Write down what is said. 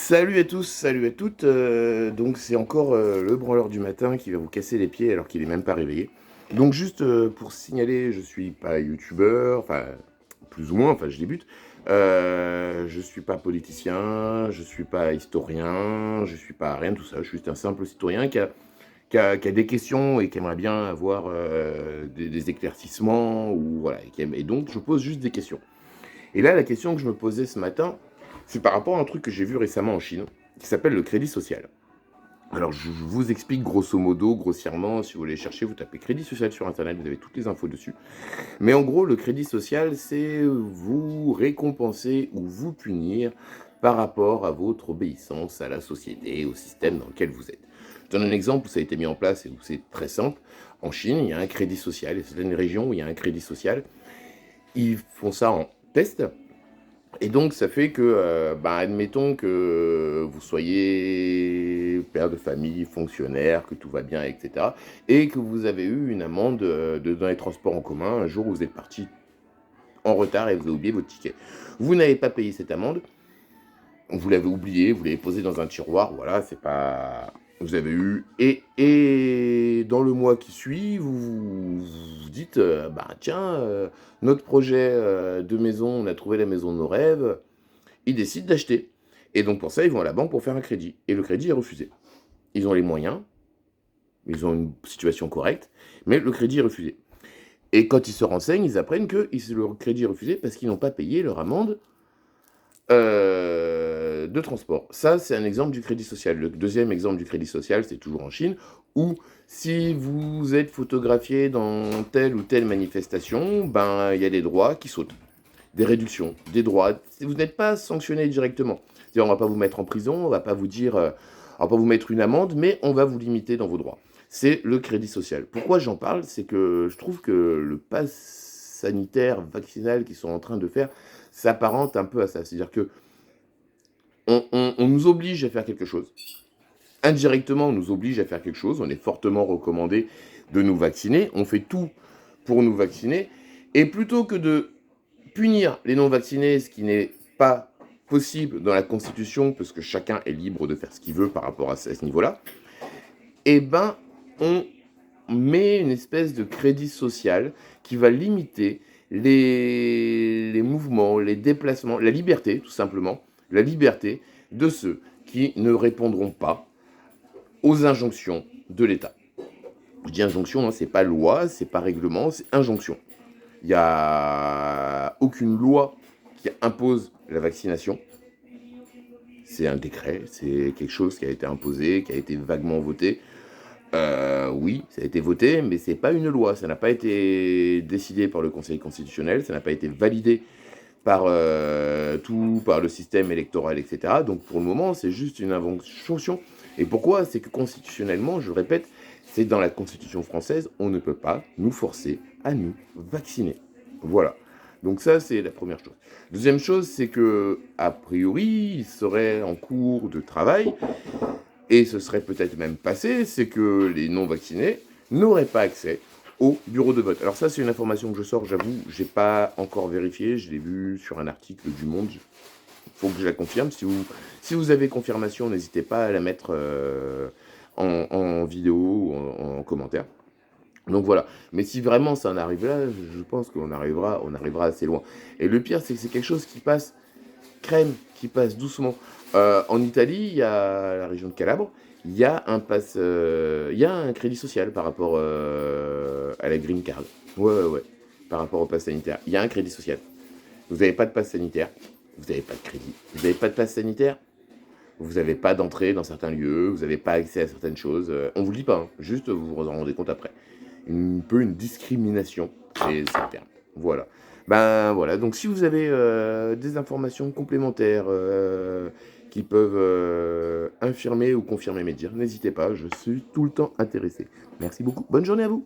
Salut à tous, salut à toutes. Donc c'est encore le branleur du matin qui va vous casser les pieds alors qu'il est même pas réveillé. Donc juste pour signaler, je suis pas youtubeur, enfin plus ou moins, enfin je débute. Je suis pas politicien, je suis pas historien, je suis pas rien de tout ça. Je suis juste un simple citoyen qui a des questions et qui aimerait bien avoir des éclaircissements ou voilà. Et donc je pose juste des questions. Et là, la question que je me posais ce matin, c'est par rapport à un truc que j'ai vu récemment en Chine, qui s'appelle le crédit social. Alors, je vous explique grosso modo, grossièrement, si vous voulez chercher, vous tapez crédit social sur Internet, vous avez toutes les infos dessus. Mais en gros, le crédit social, c'est vous récompenser ou vous punir par rapport à votre obéissance à la société, au système dans lequel vous êtes. Je donne un exemple où ça a été mis en place et où c'est très simple. En Chine, il y a un crédit social, et c'est une région où il y a un crédit social. Ils font ça en test. Et donc, ça fait que, admettons que vous soyez père de famille, fonctionnaire, que tout va bien, etc. Et que vous avez eu une amende dans les transports en commun un jour où vous êtes parti en retard et vous avez oublié votre ticket. Vous n'avez pas payé cette amende, vous l'avez oublié, vous l'avez posé dans un tiroir, voilà, c'est pas... Vous avez eu... Et dans le mois qui suit, vous dites, tiens, notre projet de maison, on a trouvé la maison de nos rêves, ils décident d'acheter. Et donc pour ça, ils vont à la banque pour faire un crédit. Et le crédit est refusé. Ils ont les moyens, ils ont une situation correcte, mais le crédit est refusé. Et quand ils se renseignent, ils apprennent que le crédit est refusé parce qu'ils n'ont pas payé leur amende de transport. Ça, c'est un exemple du crédit social. Le deuxième exemple du crédit social, c'est toujours en Chine, où si vous êtes photographié dans telle ou telle manifestation, il y a des droits qui sautent, des réductions, des droits. Vous n'êtes pas sanctionné directement. C'est-à-dire, on ne va pas vous mettre en prison, on ne va pas vous dire, on va pas vous mettre une amende, mais on va vous limiter dans vos droits. C'est le crédit social. Pourquoi j'en parle? C'est que je trouve que le pass sanitaire, vaccinal qu'ils sont en train de faire, s'apparente un peu à ça. C'est-à-dire que on nous oblige à faire quelque chose. Indirectement, on nous oblige à faire quelque chose. On est fortement recommandé de nous vacciner. On fait tout pour nous vacciner. Et plutôt que de punir les non-vaccinés, ce qui n'est pas possible dans la Constitution, parce que chacun est libre de faire ce qu'il veut par rapport à ce niveau-là, eh ben, on met une espèce de crédit social qui va limiter les mouvements, les déplacements, la liberté, tout simplement, la liberté de ceux qui ne répondront pas aux injonctions de l'État. Je dis injonction, hein, c'est pas loi, c'est pas règlement, c'est injonction. Il n'y a aucune loi qui impose la vaccination. C'est un décret, c'est quelque chose qui a été imposé, qui a été vaguement voté. Oui, ça a été voté, mais c'est pas une loi. Ça n'a pas été décidé par le Conseil constitutionnel, ça n'a pas été validé par le système électoral, etc. Donc pour le moment, c'est juste une invention. Et pourquoi? C'est que constitutionnellement, je répète, c'est dans la Constitution française, on ne peut pas nous forcer à nous vacciner. Voilà. Donc ça, c'est la première chose. Deuxième chose, c'est que, a priori, il serait en cours de travail, et ce serait peut-être même passé, c'est que les non-vaccinés n'auraient pas accès au bureau de vote. Alors ça, c'est une information que je sors, j'avoue, j'ai pas encore vérifié, je l'ai vu sur un article du Monde, il faut que je la confirme. Si vous avez confirmation, n'hésitez pas à la mettre en vidéo ou en commentaire. Donc voilà. Mais si vraiment ça en arrive là, je pense qu'on arrivera assez loin. Et le pire, c'est que c'est quelque chose qui passe crème, qui passe doucement. En Italie, il y a la région de Calabre, il y a il y a un crédit social par rapport à la green card. Ouais, ouais, ouais. Par rapport au pass sanitaire. Il y a un crédit social. Vous n'avez pas de pass sanitaire, vous n'avez pas de crédit. Vous n'avez pas de pass sanitaire, vous n'avez pas d'entrée dans certains lieux, vous n'avez pas accès à certaines choses. On vous le dit pas, hein, juste vous vous en rendez compte après. Un peu une discrimination, c'est le terme. Voilà. Ben voilà, donc si vous avez des informations complémentaires qui peuvent infirmer ou confirmer mes dires, n'hésitez pas, je suis tout le temps intéressé. Merci beaucoup, bonne journée à vous.